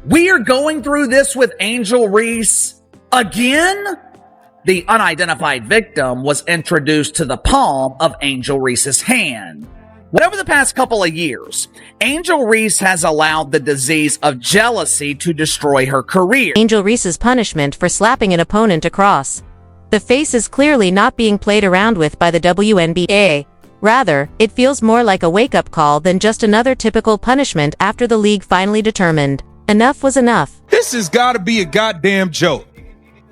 We are going through this with Angel Reese again? The unidentified victim was introduced to the palm of Angel Reese's hand. Over the past couple of years, Angel Reese has allowed the disease of jealousy to destroy her career. Angel Reese's punishment for slapping an opponent across the face is clearly not being played around with by the WNBA. Rather, it feels more like a wake-up call than just another typical punishment after the league finally determined enough was enough. This has got to be a goddamn joke.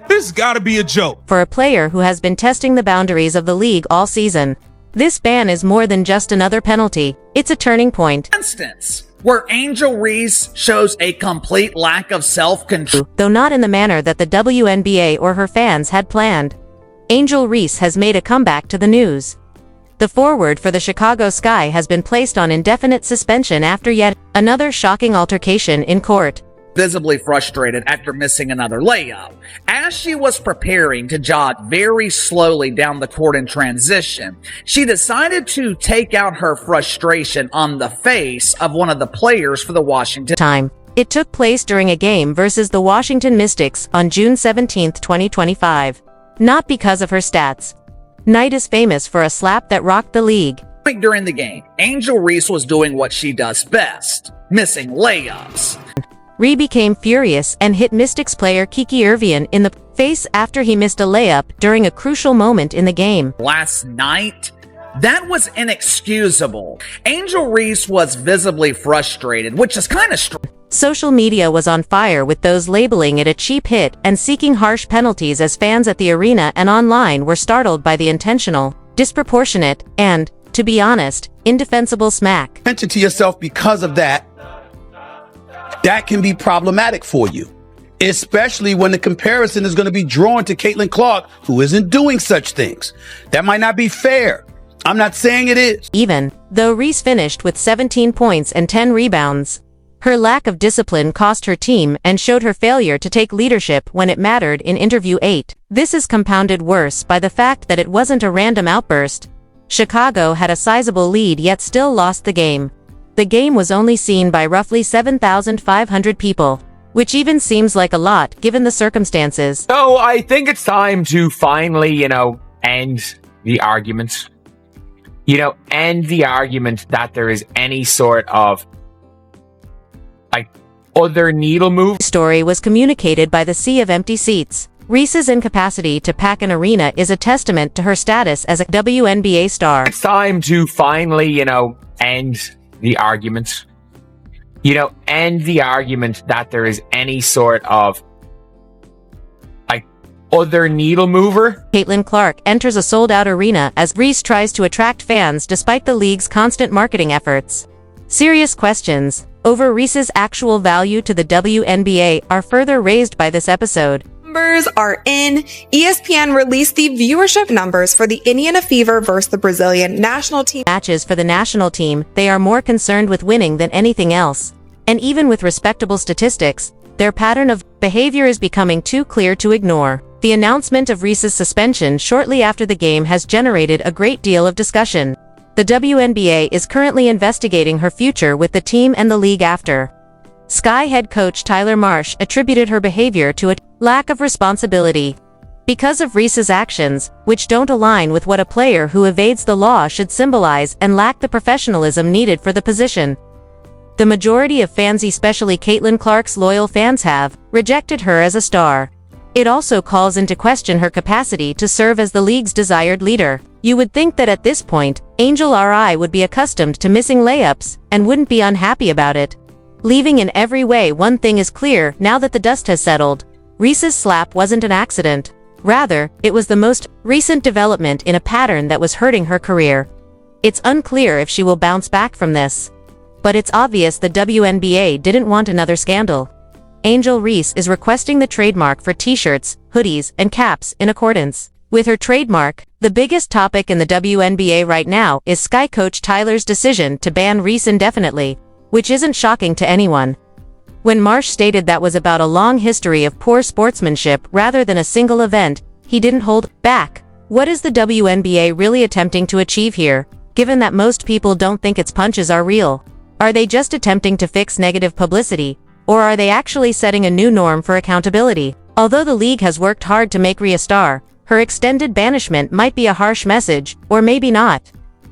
This has got to be a joke. For a player who has been testing the boundaries of the league all season, this ban is more than just another penalty. It's a turning point. Instance where Angel Reese shows a complete lack of self-control. Though not in the manner that the WNBA or her fans had planned. Angel Reese has made a comeback to the news. The forward for the Chicago Sky has been placed on indefinite suspension after yet another shocking altercation in court. Visibly frustrated after missing another layup. As she was preparing to jog very slowly down the court in transition, she decided to take out her frustration on the face of one of the players for the Washington time. It took place during a game versus the Washington Mystics on June 17, 2025. Not because of her stats. Knight is famous for a slap that rocked the league. During the game, Angel Reese was doing what she does best, missing layups. Reese became furious and hit Mystics player Kiki Irvian in the face after he missed a layup during a crucial moment in the game. Last night, that was inexcusable. Angel Reese was visibly frustrated, which is kind of strange. Social media was on fire with those labeling it a cheap hit and seeking harsh penalties as fans at the arena and online were startled by the intentional, disproportionate, and, to be honest, indefensible smack. Attention to yourself because of that. That can be problematic for you, especially when the comparison is going to be drawn to Caitlin Clark, who isn't doing such things. That might not be fair. I'm not saying it is. Even though Reese finished with 17 points and 10 rebounds, her lack of discipline cost her team and showed her failure to take leadership when it mattered in Interview 8. This is compounded worse by the fact that it wasn't a random outburst. Chicago had a sizable lead yet still lost the game. The game was only seen by roughly 7,500 people, which even seems like a lot given the circumstances. So I think it's time to finally, end the argument. End the argument that there is any sort of other needle move. Story was communicated by the sea of empty seats. Reese's incapacity to pack an arena is a testament to her status as a WNBA star. It's time to finally, end the argument. End the argument that there is any sort of other needle mover. Caitlin Clark enters a sold-out arena as Reese tries to attract fans despite the league's constant marketing efforts. Serious questions over Reese's actual value to the WNBA are further raised by this episode. Numbers are in. ESPN released the viewership numbers for the Indiana Fever versus the Brazilian national team matches for the national team. They are more concerned with winning than anything else. And even with respectable statistics, their pattern of behavior is becoming too clear to ignore. The announcement of Reese's suspension shortly after the game has generated a great deal of discussion. The WNBA is currently investigating her future with the team and the league after. Sky head coach Tyler Marsh attributed her behavior to a lack of responsibility. Because of Reese's actions, which don't align with what a player who evades the law should symbolize and lack the professionalism needed for the position. The majority of fans, especially Caitlin Clark's loyal fans, have rejected her as a star. It also calls into question her capacity to serve as the league's desired leader. You would think that at this point, Angel RI would be accustomed to missing layups and wouldn't be unhappy about it. Leaving in every way, one thing is clear now that the dust has settled. Reese's slap wasn't an accident. Rather, it was the most recent development in a pattern that was hurting her career. It's unclear if she will bounce back from this. But it's obvious the WNBA didn't want another scandal. Angel Reese is requesting the trademark for t-shirts, hoodies, and caps in accordance with her trademark. The biggest topic in the WNBA right now is Sky coach Tyler's decision to ban Reese indefinitely, which isn't shocking to anyone. When Marsh stated that was about a long history of poor sportsmanship rather than a single event, he didn't hold back. What is the WNBA really attempting to achieve here, given that most people don't think its punches are real? Are they just attempting to fix negative publicity? Or are they actually setting a new norm for accountability? Although the league has worked hard to make Rhea a star, her extended banishment might be a harsh message, or maybe not.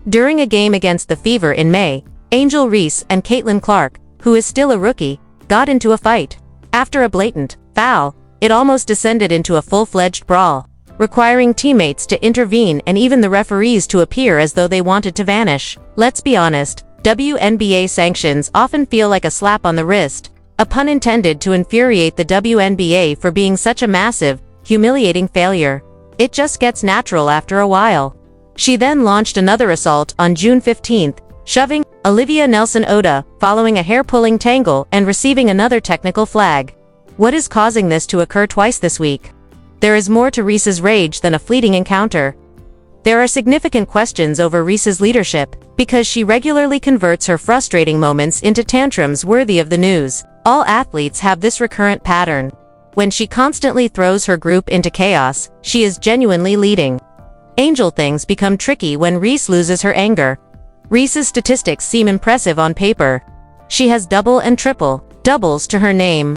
During a game against the Fever in May, Angel Reese and Caitlin Clark, who is still a rookie, got into a fight. After a blatant foul, it almost descended into a full-fledged brawl, requiring teammates to intervene and even the referees to appear as though they wanted to vanish. Let's be honest, WNBA sanctions often feel like a slap on the wrist, a pun intended to infuriate the WNBA for being such a massive, humiliating failure. It just gets natural after a while. She then launched another assault on June 15th, shoving Olivia Nelson-Oda, following a hair-pulling tangle and receiving another technical flag. What is causing this to occur twice this week? There is more to Reese's rage than a fleeting encounter. There are significant questions over Reese's leadership, because she regularly converts her frustrating moments into tantrums worthy of the news. All athletes have this recurrent pattern. When she constantly throws her group into chaos, she is genuinely leading. Angel things become tricky when Reese loses her anger. Reese's statistics seem impressive on paper. She has double and triple doubles to her name.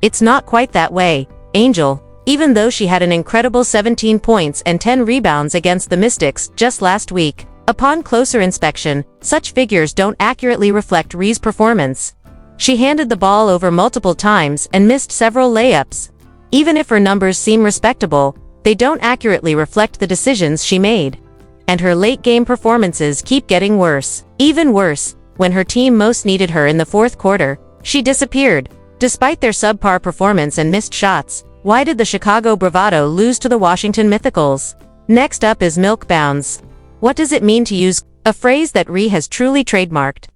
It's not quite that way, Angel. Even though she had an incredible 17 points and 10 rebounds against the Mystics just last week, upon closer inspection, such figures don't accurately reflect Reese's performance. She handed the ball over multiple times and missed several layups. Even if her numbers seem respectable, they don't accurately reflect the decisions she made. And her late-game performances keep getting worse. Even worse, when her team most needed her in the fourth quarter, she disappeared. Despite their subpar performance and missed shots, why did the Chicago Bravado lose to the Washington Mythicals? Next up is milk bounds. What does it mean to use a phrase that Rhea has truly trademarked?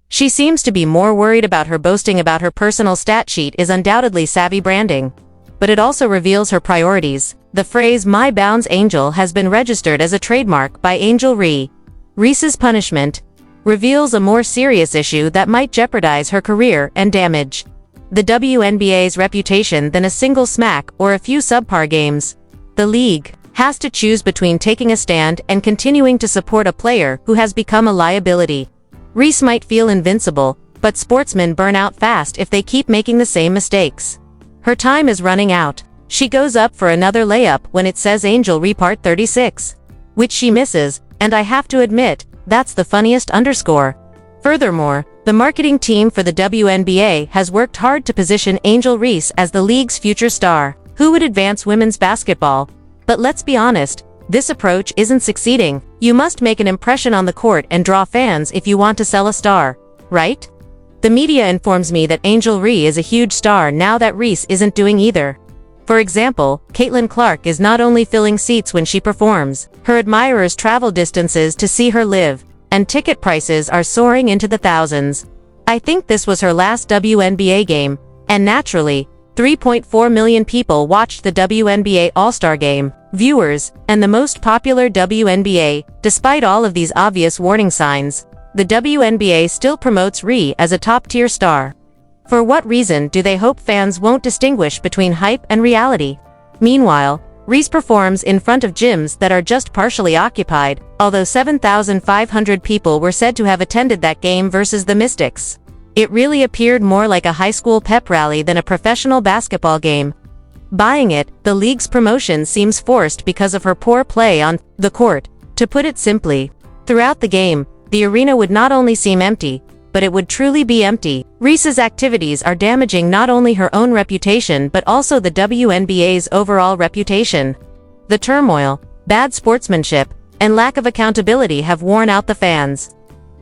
She seems to be more worried about her boasting about her personal stat sheet is undoubtedly savvy branding. But it also reveals her priorities. The phrase "My Bounds Angel" has been registered as a trademark by Angel Rhea. Reese's punishment reveals a more serious issue that might jeopardize her career and damage the WNBA's reputation than a single smack or a few subpar games. The league has to choose between taking a stand and continuing to support a player who has become a liability. Reese might feel invincible, but sportsmen burn out fast if they keep making the same mistakes. Her time is running out. She goes up for another layup when it says Angel Repart 36. Which she misses, and I have to admit, that's the funniest underscore. Furthermore, the marketing team for the WNBA has worked hard to position Angel Reese as the league's future star, who would advance women's basketball. But let's be honest, this approach isn't succeeding. You must make an impression on the court and draw fans if you want to sell a star, right? The media informs me that Angel Rhea is a huge star now that Reese isn't doing either. For example, Caitlin Clark is not only filling seats when she performs, her admirers travel distances to see her live, and ticket prices are soaring into the thousands. I think this was her last WNBA game, and naturally, 3.4 million people watched the WNBA All-Star Game. Viewers, and the most popular WNBA, despite all of these obvious warning signs, the WNBA still promotes Rhea as a top-tier star. For what reason do they hope fans won't distinguish between hype and reality? Meanwhile, Reese performs in front of gyms that are just partially occupied, although 7,500 people were said to have attended that game versus the Mystics. It really appeared more like a high school pep rally than a professional basketball game. Buying it, the league's promotion seems forced because of her poor play on the court. To put it simply, throughout the game, the arena would not only seem empty, but it would truly be empty. Reese's activities are damaging not only her own reputation but also the WNBA's overall reputation. The turmoil, bad sportsmanship, and lack of accountability have worn out the fans.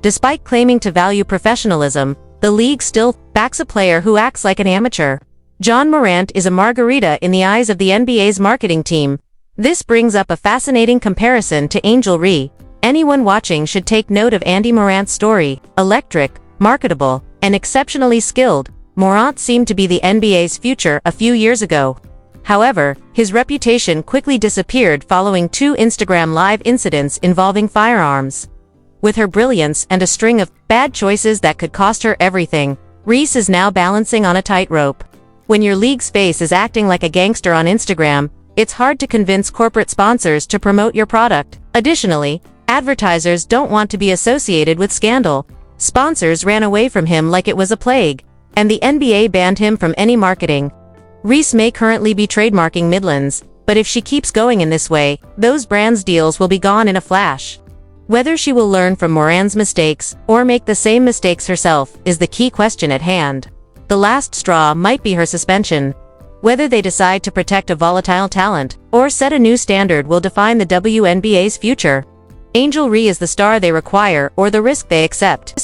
Despite claiming to value professionalism, the league still backs a player who acts like an amateur. John Morant is a margarita in the eyes of the NBA's marketing team. This brings up a fascinating comparison to Angel Rhea. Anyone watching should take note of Andy Morant's story. Electric, marketable, and exceptionally skilled, Morant seemed to be the NBA's future a few years ago. However, his reputation quickly disappeared following 2 Instagram Live incidents involving firearms. With her brilliance and a string of bad choices that could cost her everything, Reese is now balancing on a tightrope. When your league's face is acting like a gangster on Instagram, it's hard to convince corporate sponsors to promote your product. Additionally, advertisers don't want to be associated with scandal. Sponsors ran away from him like it was a plague. and the NBA banned him from any marketing. Reese may currently be trademarking Midlands, but if she keeps going in this way, those brands' deals will be gone in a flash. Whether she will learn from Moran's mistakes, or make the same mistakes herself, is the key question at hand. The last straw might be her suspension. Whether they decide to protect a volatile talent, or set a new standard will define the WNBA's future. Angel Reese is the star they require or the risk they accept.